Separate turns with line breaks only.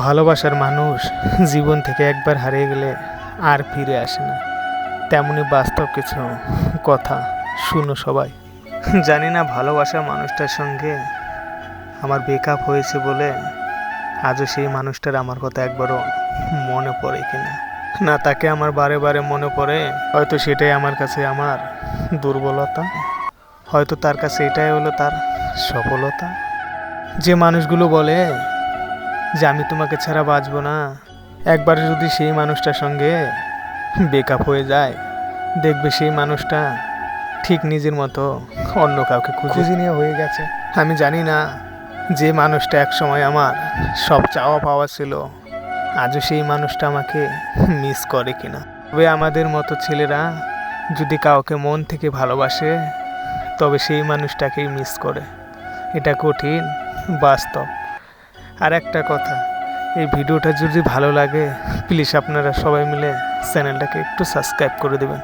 ভালোবাসার মানুষ জীবন থেকে একবার হারিয়ে গেলে আর ফিরে আসে না, তেমনি বাস্তব কিছু কথা শুনো সবাই। জানি না ভালোবাসার মানুষটার সঙ্গে আমার ব্রেকআপ হয়েছে বলে আজও সেই মানুষটার আমার কথা একবারও মনে পড়ে কিনা। না তাকে আমার বারে বারে মনে পড়ে, হয়তো সেটাই আমার কাছে আমার দুর্বলতা, হয়তো তার কাছে এটাই হলো তার সফলতা। যে মানুষগুলো বলে যে আমি তোমাকে ছাড়া বাঁচবো না, একবার যদি সেই মানুষটার সঙ্গে ব্রেকআপ হয়ে যায়, দেখবে সেই মানুষটা ঠিক নিজের মতো অন্য কাউকে খুঁজে নিয়ে হয়ে গেছে। আমি জানি না যে মানুষটা একসময় আমার সব চাওয়া পাওয়া ছিল, আজও সেই মানুষটা আমাকে মিস করে কিনা। তবে আমাদের মতো ছেলেরা যদি কাউকে মন থেকে ভালোবাসে, তবে সেই মানুষটাকেই মিস করে। এটা কঠিন বাস্তব। আর একটা কথা, এই ভিডিওটা যদি ভালো লাগে প্লিজ আপনারা সবাই মিলে চ্যানেলটাকে একটু সাবস্ক্রাইব করে দেবেন।